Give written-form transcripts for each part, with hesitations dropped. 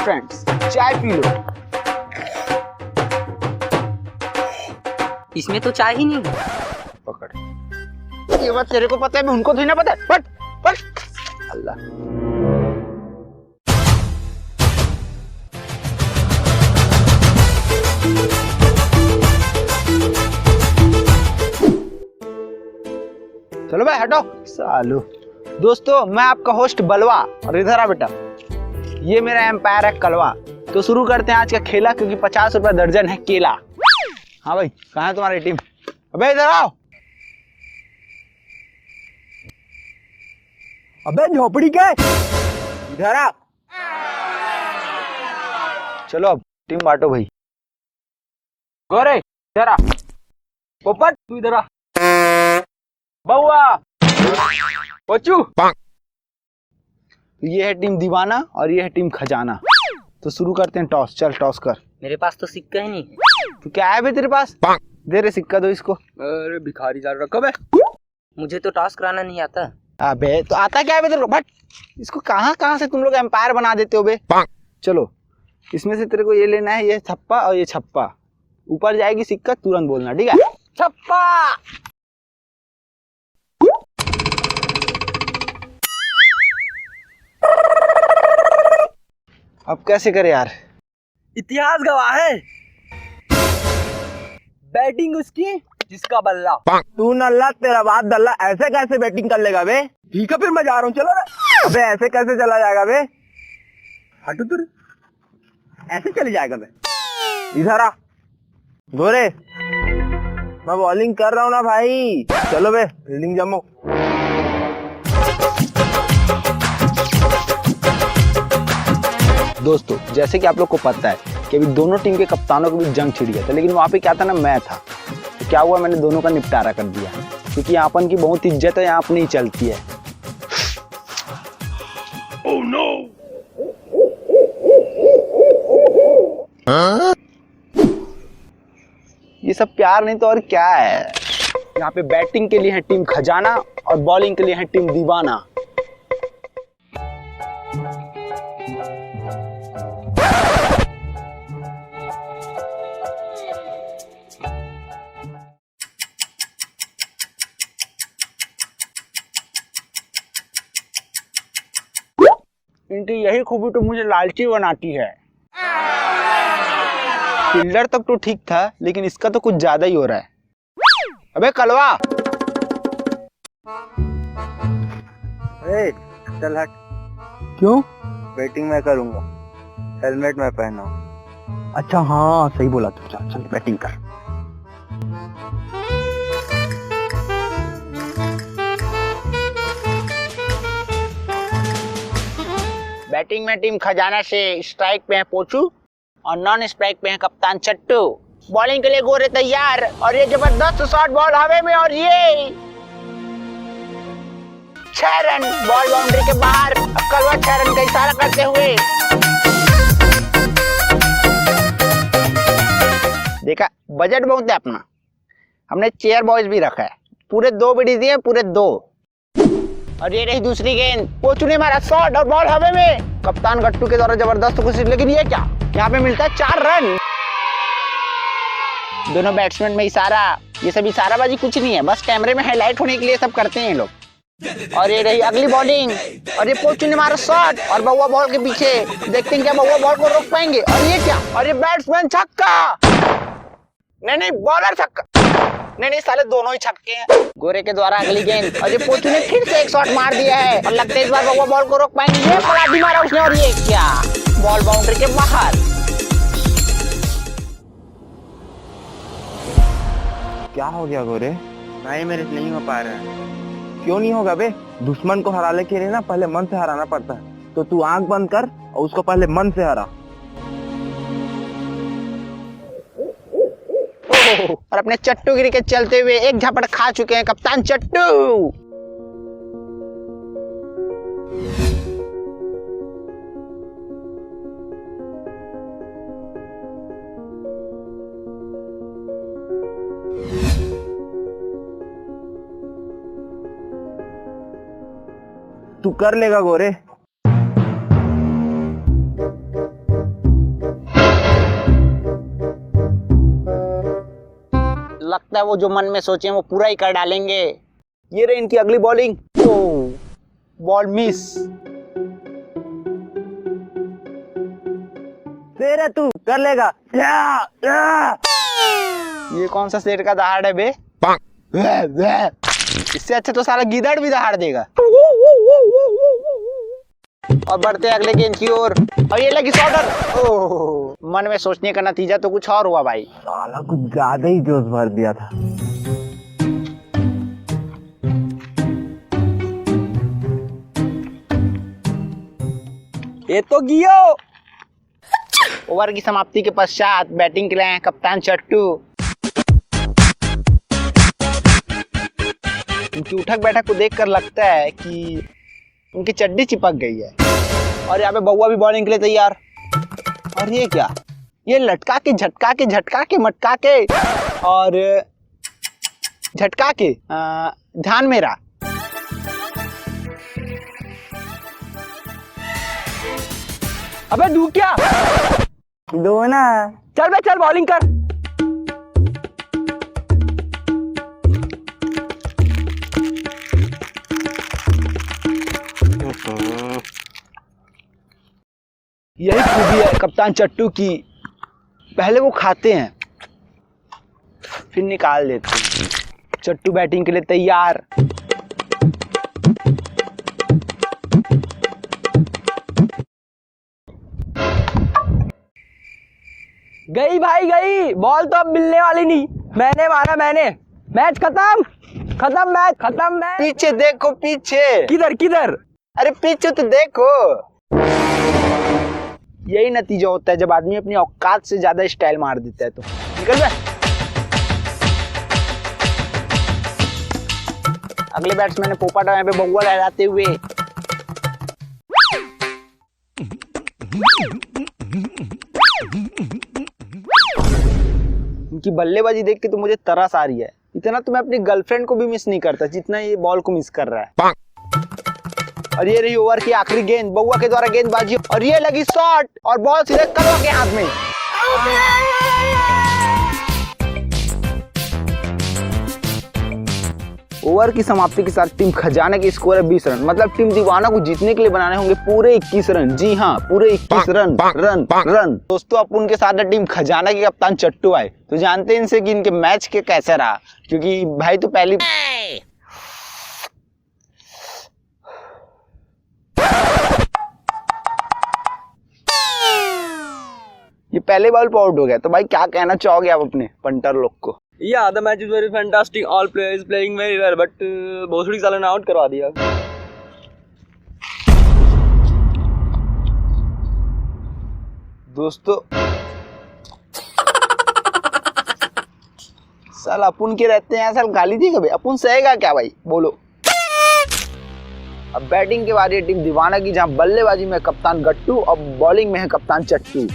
Friends, चाय P low. इसमें तो चाय ही नहीं है। पकड़। ये बात तेरे को पता है, मैं उनको थोड़ी ना पता है। बट अल्लाह। चलो भाई हटो सालू। दोस्तों मैं आपका होस्ट बलवा, और इधर आ बेटा, ये मेरा एम्पायर है कलवा। तो शुरू करते हैं आज का खेला, क्योंकि 50 रुपए दर्जन है केला। हाँ भाई, कहाँ है तुम्हारी टीम? अबे इधर आओ। अबे झोपड़ी क्या है? इधर आ। चलो अब टीम बांटो भाई। गोरे इधर आ। पोपट तू इधर आ। बउआ पोचू। ये है टीम दीवाना और ये है टीम खजाना। तो शुरू करते हैं टॉस। चल टॉस कर। मेरे पास तो सिक्का ही नहीं। तो क्या है बे तेरे पास? दे रे सिक्का दो इसको। अरे भिखारी जा रखो बे। मुझे तो टॉस कराना नहीं आता। अबे तो आता क्या है बे तेरे को? बट इसको कहाँ से तुम लोग एम्पायर बना देते हो बे? चलो इसमें से तेरे को ये लेना है, ये छप्पा और ये छप्पा। ऊपर जाएगी सिक्का, तुरंत बोलना, ठीक है? छप्पा। अब कैसे करे यार? इतिहास गवाह है, बैटिंग उसकी जिसका बल्ला। तू नल्ला तेरा बाप दल्ला, ऐसे कैसे बैटिंग कर लेगा बे? ठीक है फिर मैं जा रहा हूँ, चलो रे। अबे ऐसे कैसे चला जाएगा बे? हटू तू, ऐसे चले जाएगा बे? इधर आ गोरे, मैं बॉलिंग कर रहा हूँ ना भाई। चलो बे फील्डिंग जमो। दोस्तों जैसे कि आप लोग को पता है कि अभी दोनों टीम के कप्तानों के बीच जंग छिड़ गया था, लेकिन वहाँ पे क्या था ना, मैं था। तो क्या हुआ, मैंने दोनों का निपटारा कर दिया, क्योंकि यहाँ अपन की बहुत इज्जत है, यहाँ अपनी ही चलती है। Oh, no! ये सब प्यार नहीं तो और क्या है। यहाँ पे बैटिंग के लिए है टीम खजाना और बॉलिंग के लिए है टीम दीवाना। इनकी यही खूबी तो मुझे लालची बनाती है। फील्डर तक तो ठीक था, लेकिन इसका तो कुछ ज्यादा ही हो रहा है। अबे कलवा। चल हट। क्यों? बैटिंग मैं करूंगा, हेलमेट मैं पहना। अच्छा हाँ सही बोला तू। चल चल बैटिंग कर। बैटिंग में टीम खजाना से स्ट्राइक पे है पोचू और नॉन स्ट्राइक पे है कप्तान चट्टू। बॉलिंग के लिए गोरे तैयार, और ये जबरदस्त शॉट बॉल हवा में, और ये 6 रन। बॉल बाउंड्री के बाहर। अब कलवा 6 रन का इशारा करते हुए देखा, बजट बहुत है अपना। हमने चेयर बॉयज भी रखा है, पूरे 2 बिडी दिए, पूरे 2। और ये रही दूसरी गेंद, पोचू ने मारा शॉट और बॉल हवा में। कप्तान गट्टू के द्वारा जबरदस्त कोशिश, लेकिन ये क्या, यहाँ पे मिलता है 4 रन। दोनों बैट्समैन में इशारा। ये सब इशाराबाजी कुछ नहीं है, बस कैमरे में हाईलाइट होने के लिए सब करते हैं ये लोग। और ये रही अगली बॉलिंग, और ये पोचू ने मारा शॉट और बउआ बॉल के पीछे। देखते हैं क्या बउआ बॉल को रोक पाएंगे। और ये क्या, और ये बैट्समैन छक्का। नहीं बॉलर छक्का। नहीं साले दोनों ही छक्के हैं। गोरे के द्वारा अगली गेंद, और ये पोचू ने फिर से एक शॉट मार दिया है, और लगता है इस बार बउआ बॉल को रोक पाएंगे। ये पलाटी मारा उसने, और ये क्या, बॉल बाउंड्री के बाहर। क्या हो गया गोरे? भाई मेरे से नहीं हो पा रहा है। क्यों नहीं होगा बे? दुश्मन को हराने के लिए ना पहले मन से हराना पड़ता है। तो तू आंख बंद कर और उसको पहले मन से हरा। और अपने चट्टूगिरी के चलते हुए एक झपट खा चुके हैं कप्तान चट्टू। तू कर लेगा गोरे। लगता है वो जो मन में सोचे वो पूरा ही कर डालेंगे। ये रही इनकी अगली बॉलिंग। ओह, बॉल मिस। शेर है तू, कर लेगा। ये कौन सा शेर का दहाड़ है बे? इससे अच्छा तो सारा गीदड़ भी दहाड़ देगा। और बढ़ते अगले गेंद की ओर, और ये लगी शॉर्टर। ओह, मन में सोचने का नतीजा तो कुछ और हुआ भाई। साला कुछ ज्यादा ही जोश भर दिया था। ये तो गियो। ओवर की समाप्ति के पश्चात बैटिंग के लिए हैं कप्तान चट्टू। उनकी उठक बैठक को देखकर लगता है कि उनकी चड्डी चिपक गई है। और यहाँ पे बउआ भी बॉलिंग के लिए तैयार। और ये क्या, ये लटका के झटका के झटका के मटका के और झटका के ध्यान मेरा। अबे दू क्या दो ना। चल बे चल, बॉलिंग कर। यही खूबी है कप्तान चट्टू की, पहले वो खाते हैं फिर निकाल देते हैं। चट्टू बैटिंग के लिए तैयार। गई भाई गई, बॉल तो अब मिलने वाली नहीं। मैंने मारा, मैंने। मैच खत्म, खत्म मैच, खत्म मैच। पीछे देखो, पीछे। किधर किधर? अरे पीछे तो देखो। यही नतीजा होता है जब आदमी अपनी औकात से ज्यादा स्टाइल मार देता है। तो निकल बे। अगले बैट्समैन ने पोपट यहाँ पे बउआ लहराते हुए। इनकी बल्लेबाजी देख के तो मुझे तरस आ रही है। इतना तो मैं अपनी गर्लफ्रेंड को भी मिस नहीं करता जितना ये बॉल को मिस कर रहा है। और ये रही ओवर की आखिरी गेंद, बउआ के द्वारा गेंदबाजी। और ये लगी शॉट और बॉल सीधे कलवा के हाथ में। ओवर की समाप्ति के साथ टीम खजाना की स्कोर है 20 रन। मतलब टीम दीवाना को जीतने के लिए बनाने होंगे पूरे 21 रन। जी हाँ, पूरे 21 रन रन रन। दोस्तों, अब उनके साथ टीम खजाना के कप्तान चट्टू आए, तो जानते हैं इनसे कि इनके मैच के कैसे रहा। क्योंकि भाई तो पहली ये पहले बॉल पे आउट हो गया। तो भाई क्या कहना चाहोगे आप अपने पंटर लोग को? Yeah, the match is very fantastic. All players playing very well, but भोसड़ी साले ने आउट करवा दिया। दोस्तों, साल अपुन के रहते हैं, साल गाली थी कभी? अपुन सहेगा क्या भाई, बोलो। अब बैटिंग के बारे टीम दीवाना की, जहां बल्लेबाजी में कप्तान गट्टू और बॉलिंग में है कप्तान चट्टू।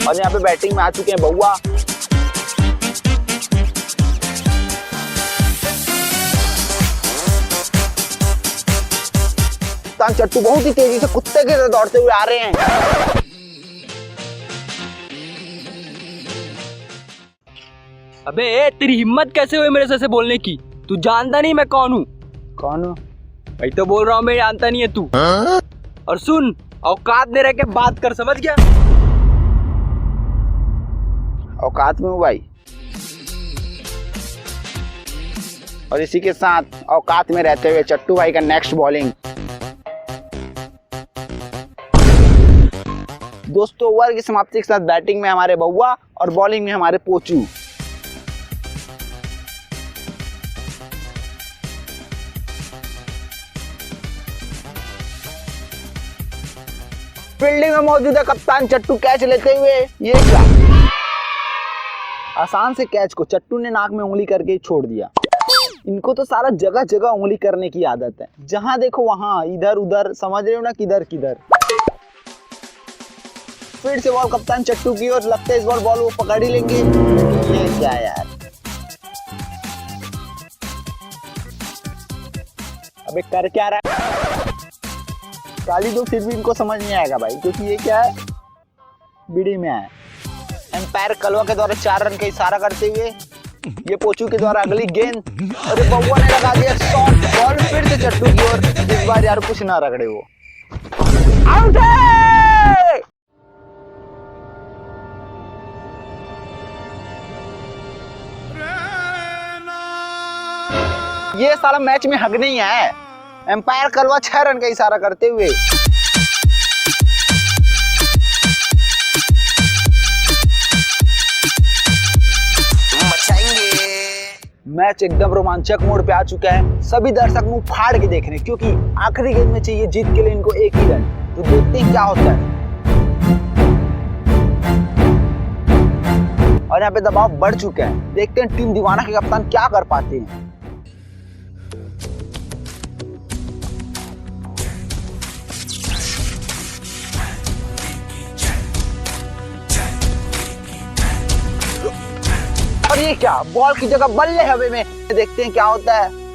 और यहाँ पे बैटिंग में आ चुके हैं बउआ। कप्तान चट्टू बहुत ही तेजी से कुत्ते के तरह दौड़ते हुए आ रहे हैं। अबे तेरी हिम्मत कैसे हुई मेरे से ऐसे बोलने की? तू जानता नहीं मैं कौन हूँ? कौन हो? भाई तो बोल रहा हूँ, मैं जानता नहीं है तू। और सुन, औकात दे रह के बात कर, समझ गया? औकात में हूँ भाई। और इसी के साथ औकात में रहते हुए चट्टू भाई का नेक्स्ट बॉलिंग। दोस्तों, ओवर की समाप्ति के साथ बैटिंग में हमारे बउआ और बॉलिंग में हमारे पोचू। फील्डिंग में मौजूद है कप्तान चट्टू कैच लेते हुए। ये क्या, आसान से कैच को चट्टू ने नाक में उंगली करके छोड़ दिया। इनको तो सारा जगह जगह उंगली करने की आदत है, जहां देखो वहां, इधर उधर, समझ रहे हो ना, किधर किधर। फिर से बॉल कप्तान चट्टू की ओर, लगता है इस बार बॉल वो पकड़ ही लेंगे। ये क्या यार, अबे कर क्या रहा है? काली दो फिर भी इनको समझ नहीं आएगा भाई, क्योंकि ये क्या है, बीड़ी में है। एम्पायर कलवा के द्वारा 4 रन का इशारा करते हुए ये पोचू के द्वारा अगली गेंद, और ये बउआ ने लगा दिया शॉट, बॉल फिर से चट्टू की ओर। इस बार यार कुछ ना रगड़े वो, आउट है। ये सारा मैच में हक नहीं है। एम्पायर कलवा 6 रन का इशारा करते हुए मैच एकदम रोमांचक मोड पे आ चुका है। सभी दर्शक मुंह फाड़ के देख रहे हैं, क्योंकि आखिरी गेंद में चाहिए जीत के लिए इनको 1 ही रन। तो देखते हैं क्या होता है। और यहाँ पे दबाव बढ़ चुका है, देखते हैं टीम दीवाना के कप्तान क्या कर पाते हैं। और ये क्या, बॉल की जगह बल्ले हवा में, देखते हैं क्या होता है।